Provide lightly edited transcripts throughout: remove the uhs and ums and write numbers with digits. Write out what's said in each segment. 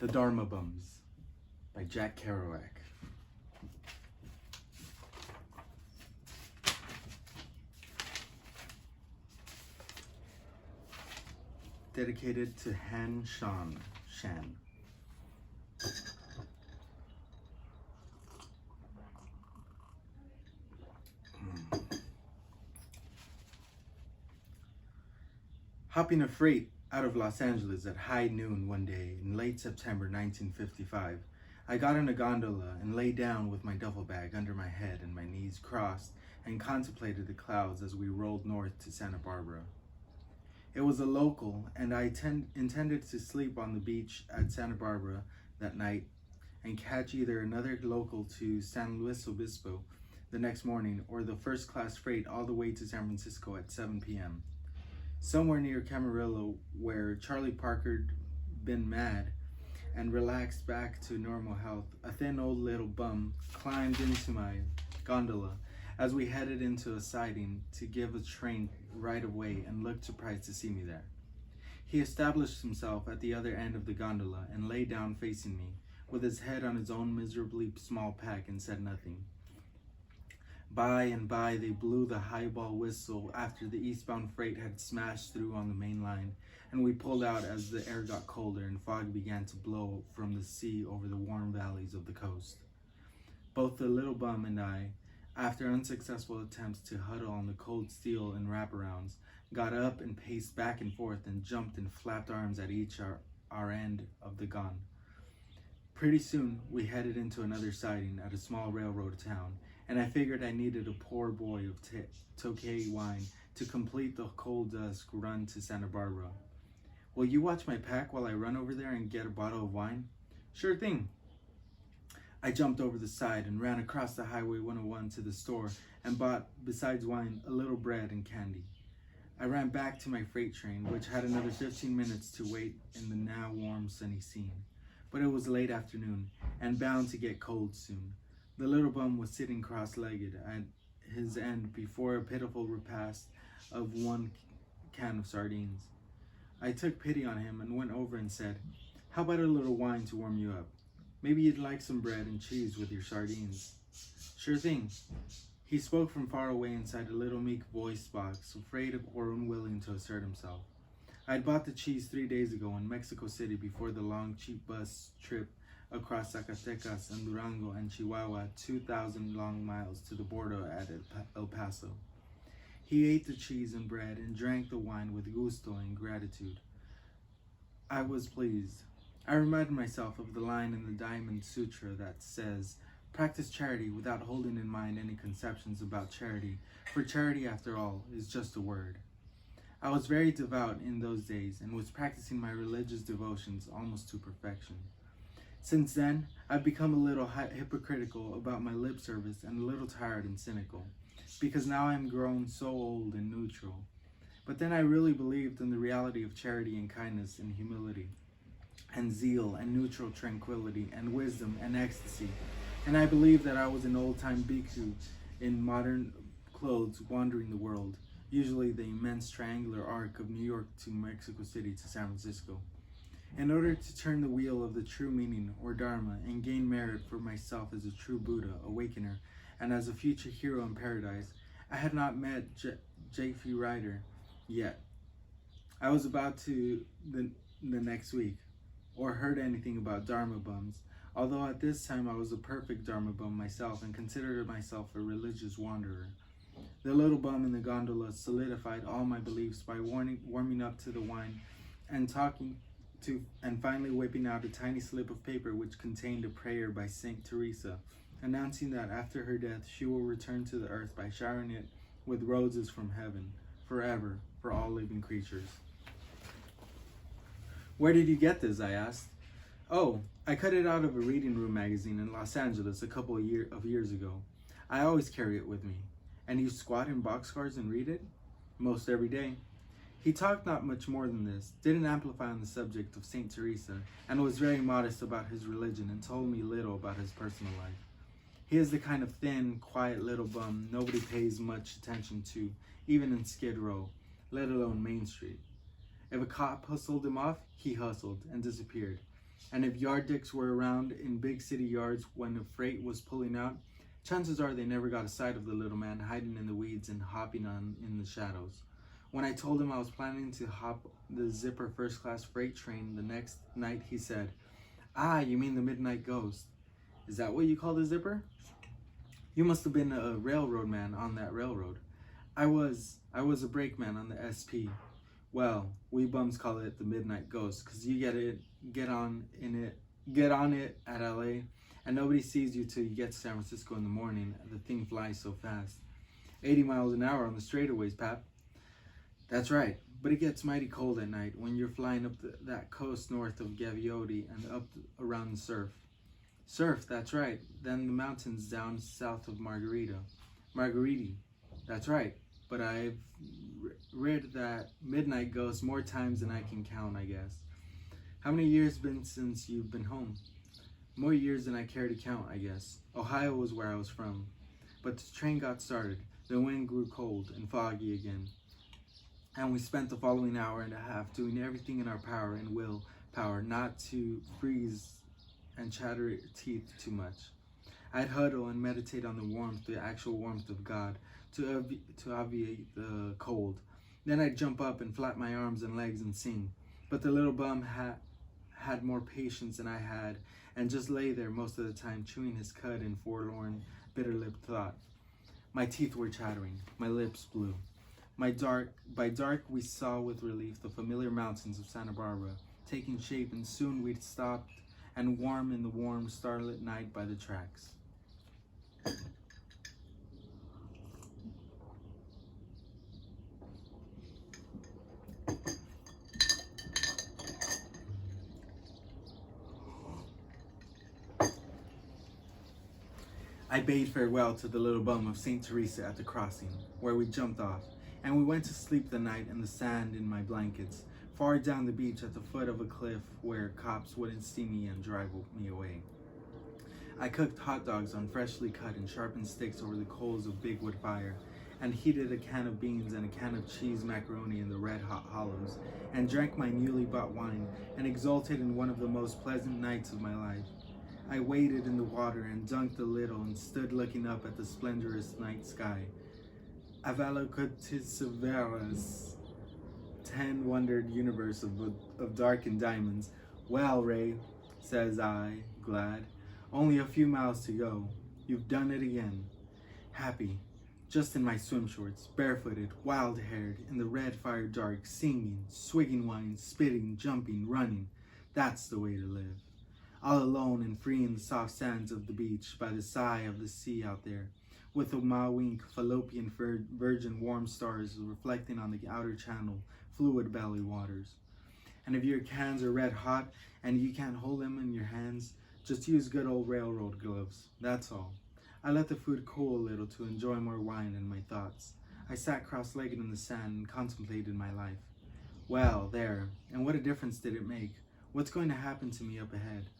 The Dharma Bums by Jack Kerouac. Dedicated to Han Shan. Hopping a freight out of Los Angeles at high noon one day in late September 1955, I got in a gondola and lay down with my duffel bag under my head and my knees crossed and contemplated the clouds as we rolled north to Santa Barbara. It was a local, and I intended to sleep on the beach at Santa Barbara that night and catch either another local to San Luis Obispo the next morning or the first-class freight all the way to San Francisco at 7 p.m. Somewhere near Camarillo, where Charlie Parker'd been mad and relaxed back to normal health, a thin old little bum climbed into my gondola as we headed into a siding to give a train right away and looked surprised to see me there. He established himself at the other end of the gondola and lay down facing me, with his head on his own miserably small pack, and said nothing. By and by they blew the highball whistle after the eastbound freight had smashed through on the main line, and we pulled out as the air got colder and fog began to blow from the sea over the warm valleys of the coast. Both the little bum and I, after unsuccessful attempts to huddle on the cold steel and wraparounds, got up and paced back and forth and jumped and flapped arms at each our end of the gun. Pretty soon we headed into another siding at a small railroad town, and I figured I needed a pour boy of Tokay wine to complete the cold dusk run to Santa Barbara. Will you watch my pack while I run over there and get a bottle of wine? Sure thing. I jumped over the side and ran across the Highway 101 to the store and bought, besides wine, a little bread and candy. I ran back to my freight train, which had another 15 minutes to wait in the now warm sunny scene. But it was late afternoon and bound to get cold soon. The little bum was sitting cross-legged at his end before a pitiful repast of one can of sardines. I took pity on him and went over and said, "How about a little wine to warm you up? Maybe you'd like some bread and cheese with your sardines." "Sure thing." He spoke from far away inside a little meek voice box, afraid of or unwilling to assert himself. I had bought the cheese 3 days ago in Mexico City before the long, cheap bus trip across Zacatecas and Durango and Chihuahua, 2,000 long miles to the border at El Paso. He ate the cheese and bread and drank the wine with gusto and gratitude. I was pleased. I reminded myself of the line in the Diamond Sutra that says, "Practice charity without holding in mind any conceptions about charity, for charity, after all, is just a word." I was very devout in those days and was practicing my religious devotions almost to perfection. Since then, I've become a little hypocritical about my lip service and a little tired and cynical, because now I'm grown so old and neutral. But then I really believed in the reality of charity and kindness and humility, and zeal and neutral tranquility and wisdom and ecstasy, and I believed that I was an old-time bhikkhu in modern clothes wandering the world, usually the immense triangular arc of New York to Mexico City to San Francisco. In order to turn the wheel of the true meaning, or Dharma, and gain merit for myself as a true Buddha, awakener, and as a future hero in paradise, I had not met J.F. Ryder yet. I was about to the next week, or heard anything about Dharma Bums, although at this time I was a perfect Dharma Bum myself and considered myself a religious wanderer. The little bum in the gondola solidified all my beliefs by warming up to the wine and and finally whipping out a tiny slip of paper which contained a prayer by Saint Teresa, announcing that after her death she will return to the earth by showering it with roses from heaven, forever, for all living creatures. "Where did you get this?" I asked. "Oh, I cut it out of a reading room magazine in Los Angeles a couple of years ago. I always carry it with me." "And you squat in boxcars and read it?" "Most every day." He talked not much more than this, didn't amplify on the subject of Saint Teresa, and was very modest about his religion and told me little about his personal life. He is the kind of thin, quiet little bum nobody pays much attention to, even in Skid Row, let alone Main Street. If a cop hustled him off, he hustled and disappeared. And if yard dicks were around in big city yards when a freight was pulling out, chances are they never got a sight of the little man hiding in the weeds and hopping on in the shadows. When I told him I was planning to hop the Zipper first class freight train the next night, he said, "Ah, you mean the Midnight Ghost. Is that what you call the Zipper? You must have been a railroad man on that railroad." I was a brakeman on the SP. Well, we bums call it the Midnight Ghost, 'cause you get on it at LA, and nobody sees you till you get to San Francisco in the morning. The thing flies so fast. 80 miles an hour on the straightaways, pap. That's right, but it gets mighty cold at night when you're flying up that coast north of Gaviotti and up around the surf. Surf, that's right. Then the mountains down south of Margariti, that's right. But I've read that Midnight Ghost more times than I can count, I guess. How many years been since you've been home? More years than I care to count, I guess. Ohio was where I was from. But the train got started. The wind grew cold and foggy again. And we spent the following hour and a half doing everything in our power and willpower not to freeze and chatter teeth too much. I'd huddle and meditate on the actual warmth of God to obviate the cold. Then I'd jump up and flap my arms and legs and sing. But the little bum had more patience than I had and just lay there most of the time chewing his cud in forlorn, bitter-lipped thought. My teeth were chattering, my lips blue. By dark, we saw with relief the familiar mountains of Santa Barbara taking shape, and soon we'd stopped and warm in the warm, starlit night by the tracks. I bade farewell to the little bum of St. Teresa at the crossing, where we jumped off, and we went to sleep the night in the sand in my blankets, far down the beach at the foot of a cliff where cops wouldn't see me and drive me away. I cooked hot dogs on freshly cut and sharpened sticks over the coals of big wood fire, and heated a can of beans and a can of cheese macaroni in the red-hot hollows, and drank my newly bought wine, and exulted in one of the most pleasant nights of my life. I waded in the water and dunked a little and stood looking up at the splendorous night sky. Avalokitesvera's 10-wondered universe of darkened diamonds. Well, Ray, says I, glad. Only a few miles to go. You've done it again. Happy, just in my swim shorts, barefooted, wild-haired, in the red fire dark, singing, swigging wine, spitting, jumping, running. That's the way to live. All alone and free in the soft sands of the beach, by the sigh of the sea out there, with the mawink fallopian virgin warm stars reflecting on the outer channel, fluid belly waters. And if your cans are red hot and you can't hold them in your hands, just use good old railroad gloves, that's all. I let the food cool a little to enjoy more wine and my thoughts. I sat cross-legged in the sand and contemplated my life. Well, there, and what a difference did it make? What's going to happen to me up ahead?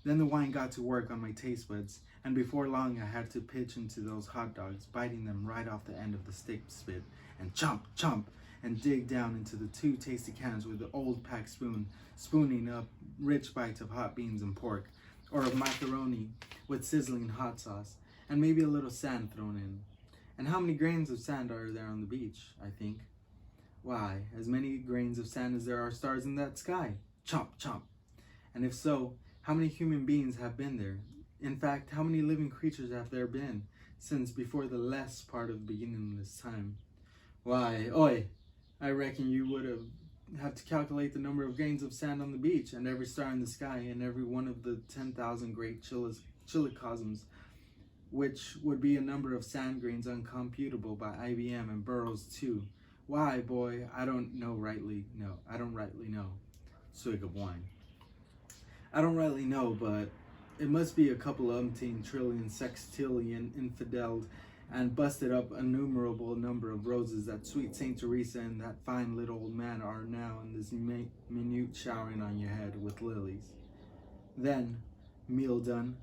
Then the wine got to work on my taste buds, and before long I had to pitch into those hot dogs, biting them right off the end of the stick spit, and chomp, chomp, and dig down into the 2 tasty cans with the old pack spoon, spooning up rich bites of hot beans and pork, or of macaroni with sizzling hot sauce, and maybe a little sand thrown in. And how many grains of sand are there on the beach, I think? Why, as many grains of sand as there are stars in that sky. Chomp, chomp. And if so, how many human beings have been there? In fact, how many living creatures have there been since before the less part of the beginning of this time? Why, oi, I reckon you would have to calculate the number of grains of sand on the beach and every star in the sky and every one of the 10,000 great chilocosms, which would be a number of sand grains uncomputable by IBM and Burroughs too. Why, boy, I don't rightly know. Swig of wine. I don't rightly know, but it must be a couple umpteen trillion sextillion infideled and busted up innumerable number of roses that sweet Saint Teresa and that fine little old man are now in this minute showering on your head with lilies. Then, meal done,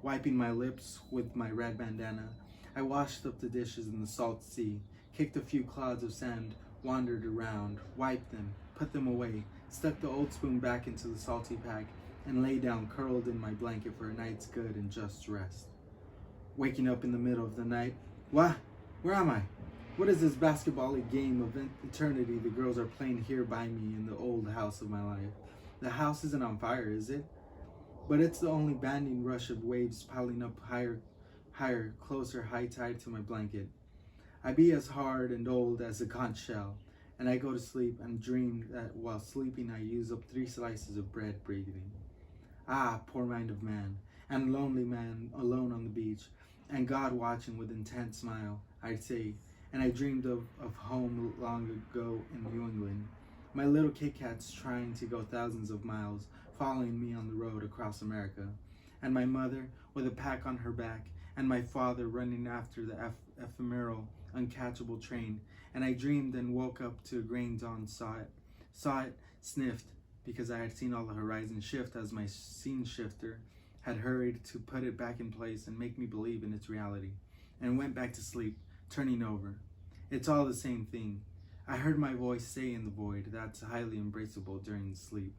wiping my lips with my red bandana, I washed up the dishes in the salt sea, kicked a few clods of sand, wandered around, wiped them, put them away, stuck the old spoon back into the salty pack, and lay down curled in my blanket for a night's good and just rest. Waking up in the middle of the night, what? Where am I? What is this basketball-y game of eternity the girls are playing here by me in the old house of my life? The house isn't on fire, is it? But it's the only banding rush of waves piling up higher, closer, high tide to my blanket. I be as hard and old as a conch shell, and I go to sleep and dream that while sleeping I use up 3 slices of bread breathing. Ah, poor mind of man, and lonely man alone on the beach, and God watching with intent smile, I'd say, and I dreamed of home long ago in New England. My little Kit Kats trying to go thousands of miles, following me on the road across America, and my mother with a pack on her back, and my father running after the ephemeral, uncatchable train, and I dreamed and woke up to a grain dawn, saw it, sniffed, because I had seen all the horizon shift as my scene shifter had hurried to put it back in place and make me believe in its reality, and went back to sleep, turning over. It's all the same thing. I heard my voice say in the void, that's highly embraceable during sleep.